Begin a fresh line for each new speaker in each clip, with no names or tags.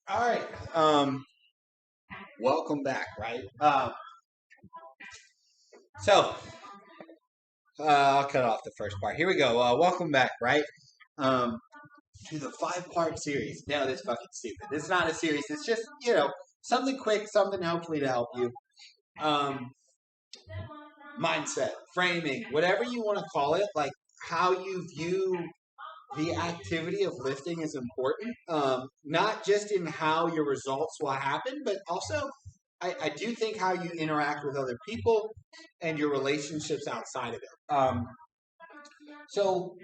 All right. Welcome back, right? So, I'll cut off the first part. Here we go. Welcome back, right? Um, to the five-part series. Now, this fucking stupid. It's not a series. It's just, something quick, something hopefully to help you. Um, Mindset, framing, whatever you want to call it, like how you view the activity of lifting is important. Not just in how your results will happen, but also I do think how you interact with other people and your relationships outside of it. So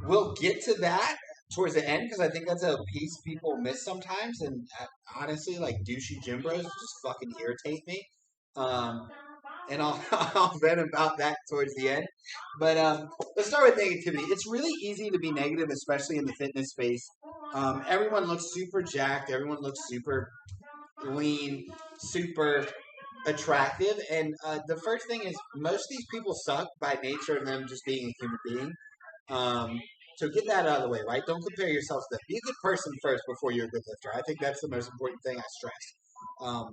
we'll get to that towards the end because I think that's a piece people miss sometimes. And honestly, like douchey gym bros just fucking irritate me. Um, and I'll, I'll vent about that towards the end. But let's start with negativity. It's really easy to be negative, especially in the fitness space. Everyone looks super jacked. Everyone looks super lean, super attractive. And the first thing is most of these people suck by nature of them just being a human being. Um, so get that out of the way, right? Don't compare yourself to them. Be a good person first before you're a good lifter. I think that's the most important thing I stress. Um,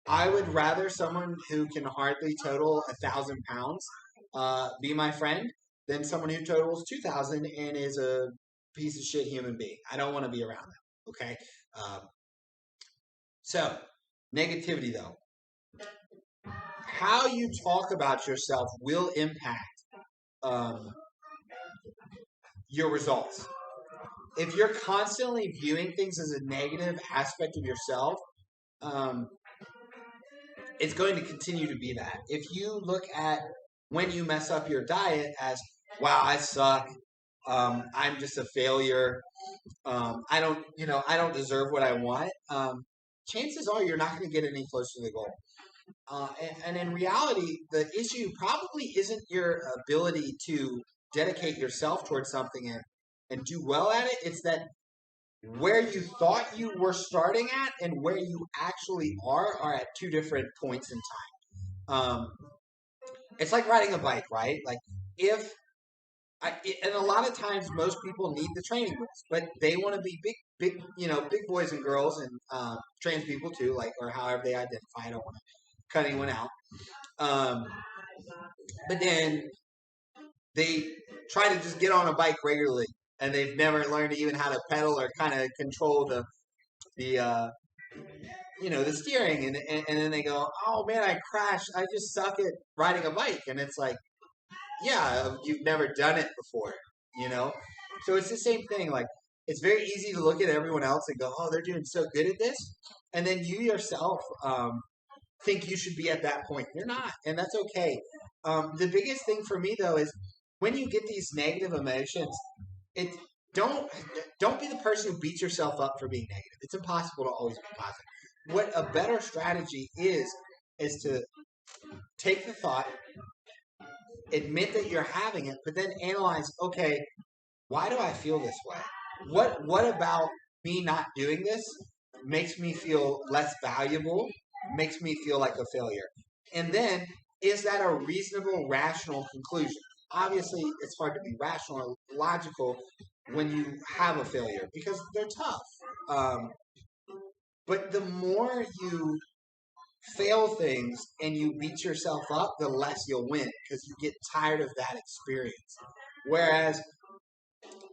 I would rather someone who can hardly total 1,000 pounds be my friend than someone who totals 2,000 and is a piece of shit human being. I don't want to be around them. Okay. Um, so negativity though, how you talk about yourself will impact um, your results. If you're constantly viewing things as a negative aspect of yourself, um, it's going to continue to be that. If you look at when you mess up your diet as, wow, I suck. I'm just a failure. I don't deserve what I want. Chances are you're not going to get any closer to the goal. And in reality, the issue probably isn't your ability to dedicate yourself towards something and do well at it. It's that where you thought you were starting at and where you actually are at two different points in time. It's like riding a bike, right? Like if and a lot of times most people need the training wheels, but they want to be big boys and girls and trans people too, like or however they identify. I don't want to cut anyone out. Um, but then they try to just get on a bike regularly, and they've never learned even how to pedal or kind of control the steering, and then they go, oh man, I crashed. I just suck at riding a bike, and it's like, yeah, you've never done it before, you know. So it's the same thing. Like it's very easy to look at everyone else and go, oh, they're doing so good at this, and then you yourself think you should be at that point. You're not, and that's okay. The biggest thing for me though is when you get these negative emotions, it don't don't be the person who beats yourself up for being negative. It's impossible to always be positive. What a better strategy is to take the thought, admit that you're having it, but then analyze, okay, why do I feel this way? What about me not doing this makes me feel less valuable, makes me feel like a failure? And then is that a reasonable, rational conclusion? Obviously, it's hard to be rational or logical when you have a failure because they're tough. Um, but the more you fail things and you beat yourself up, the less you'll win because you get tired of that experience. Whereas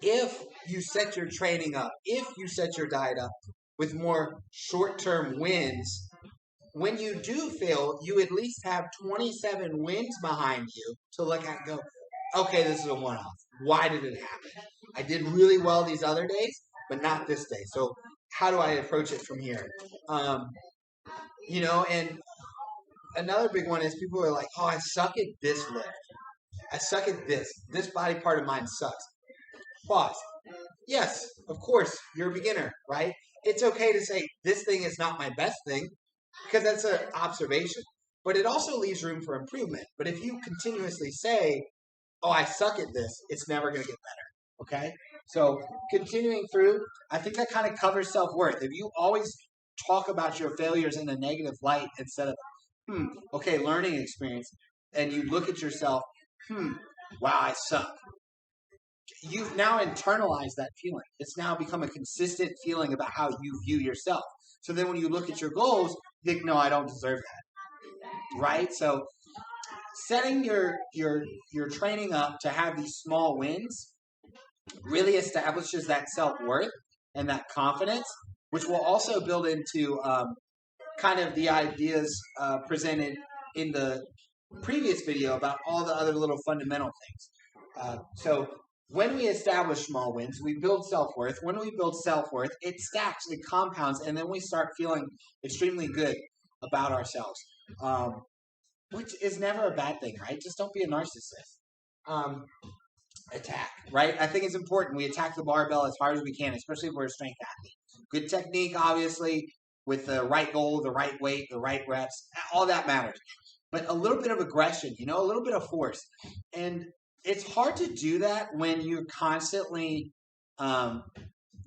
if you set your training up, if you set your diet up with more short term wins, when you do fail, you at least have 27 wins behind you to look at and go, okay, this is a one off. Why did it happen? I did really well these other days, but not this day. So, how do I approach it from here? Um, and another big one is people are like, oh, I suck at this lift. I suck at this. This body part of mine sucks. Pause. Yes, of course, you're a beginner, right? It's okay to say this thing is not my best thing because that's an observation, but it also leaves room for improvement. But if you continuously say, oh, I suck at this, it's never going to get better, okay? So continuing through, I think that kind of covers self-worth. If you always talk about your failures in a negative light instead of, okay, learning experience, and you look at yourself, wow, I suck. you've now internalized that feeling. It's now become a consistent feeling about how you view yourself. So then when you look at your goals, you think, no, I don't deserve that. Right? So setting your training up to have these small wins really establishes that self-worth and that confidence, which will also build into kind of the ideas presented in the previous video about all the other little fundamental things. So when we establish small wins, we build self-worth. When we build self-worth, it stacks, it compounds, and then we start feeling extremely good about ourselves, which is never a bad thing, right? Just don't be a narcissist. Attack, right? I think it's important we attack the barbell as hard as we can, especially if we're a strength athlete. Good technique, obviously, with the right goal, the right weight, the right reps, all that matters. But a little bit of aggression, a little bit of force. And it's hard to do that when you're constantly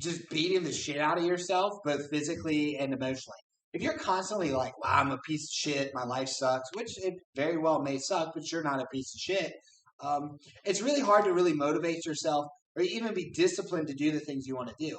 just beating the shit out of yourself, both physically and emotionally. If you're constantly like, wow, I'm a piece of shit, my life sucks, which it very well may suck, but you're not a piece of shit. It's really hard to really motivate yourself or even be disciplined to do the things you want to do.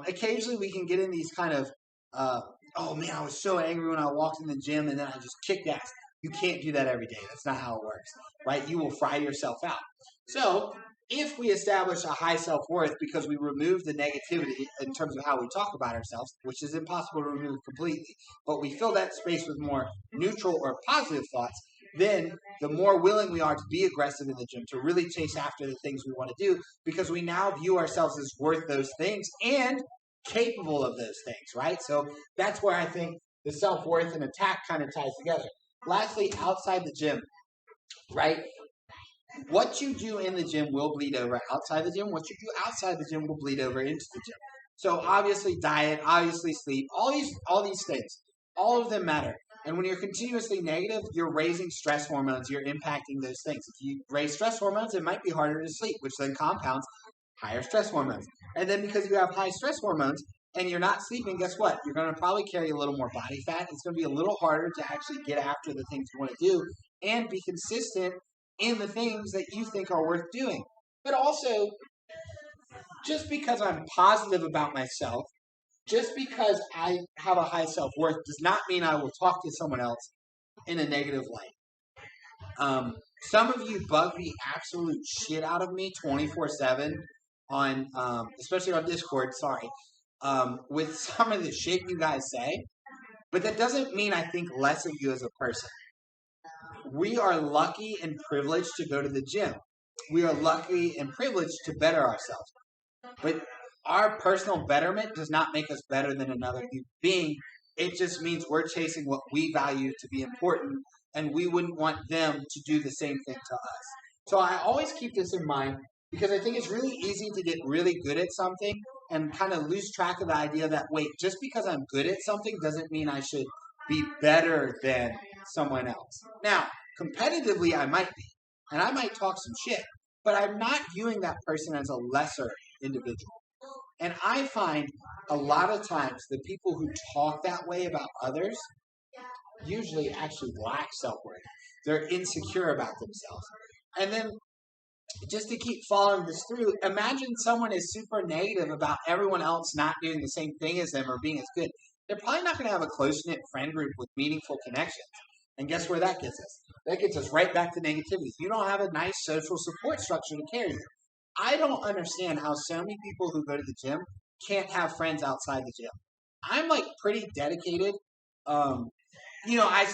Occasionally we can get in these kind of, oh man, I was so angry when I walked in the gym and then I just kicked ass. You can't do that every day. That's not how it works, right? You will fry yourself out. So if we establish a high self-worth because we remove the negativity in terms of how we talk about ourselves, which is impossible to remove completely, but we fill that space with more neutral or positive thoughts, then the more willing we are to be aggressive in the gym, to really chase after the things we want to do, because we now view ourselves as worth those things and capable of those things, right? So that's where I think the self-worth and attack kind of ties together. Lastly, outside the gym, right? What you do in the gym will bleed over outside the gym. What you do outside the gym will bleed over into the gym. So obviously diet, obviously sleep, all these things, all of them matter. And when you're continuously negative, you're raising stress hormones. You're impacting those things. If you raise stress hormones, it might be harder to sleep, which then compounds higher stress hormones. And then because you have high stress hormones and you're not sleeping, guess what? You're going to probably carry a little more body fat. It's going to be a little harder to actually get after the things you want to do and be consistent in the things that you think are worth doing. But also, just because I'm positive about myself, just because I have a high self-worth does not mean I will talk to someone else in a negative light. Some of you bug the absolute shit out of me 24/7 on, especially on Discord, sorry, with some of the shit you guys say. But that doesn't mean I think less of you as a person. We are lucky and privileged to go to the gym. We are lucky and privileged to better ourselves. But our personal betterment does not make us better than another human being. It just means we're chasing what we value to be important, and we wouldn't want them to do the same thing to us. So I always keep this in mind because I think it's really easy to get really good at something and kind of lose track of the idea that, wait, just because I'm good at something doesn't mean I should be better than someone else. Now, competitively, I might be, and I might talk some shit, but I'm not viewing that person as a lesser individual. And I find a lot of times the people who talk that way about others usually actually lack self-worth. They're insecure about themselves. And then just to keep following this through, imagine someone is super negative about everyone else not doing the same thing as them or being as good. They're probably not going to have a close-knit friend group with meaningful connections. And guess where that gets us? That gets us right back to negativity. You don't have a nice social support structure to carry you. I don't understand how so many people who go to the gym can't have friends outside the gym. I'm like pretty dedicated. I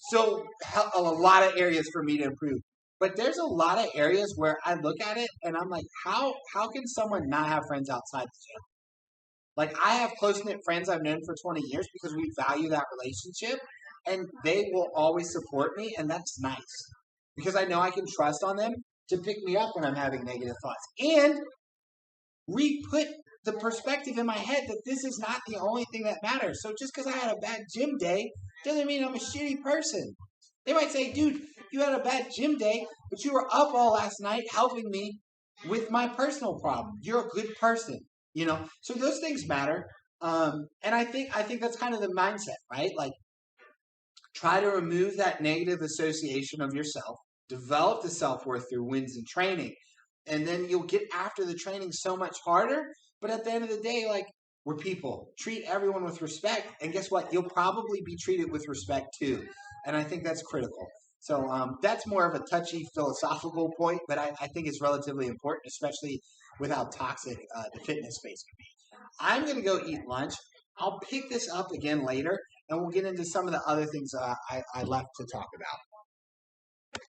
still have a lot of areas for me to improve. But there's a lot of areas where I look at it and I'm like, how can someone not have friends outside the gym? Like, I have close-knit friends I've known for 20 years because we value that relationship, and they will always support me, and that's nice because I know I can trust on them to pick me up when I'm having negative thoughts and re-put the perspective in my head that this is not the only thing that matters. So just because I had a bad gym day doesn't mean I'm a shitty person. They might say, dude, you had a bad gym day, but you were up all last night helping me with my personal problem. You're a good person, So those things matter. And I think that's kind of the mindset, right? Like, try to remove that negative association of yourself, develop the self-worth through wins and training, and then you'll get after the training so much harder. But at the end of the day, like, we're people. Treat everyone with respect, and guess what? You'll probably be treated with respect too. And I think that's critical. So that's more of a touchy philosophical point, but I think it's relatively important, especially with how toxic the fitness space can be. I'm going to go eat lunch. I'll pick this up again later, and we'll get into some of the other things I left to talk about.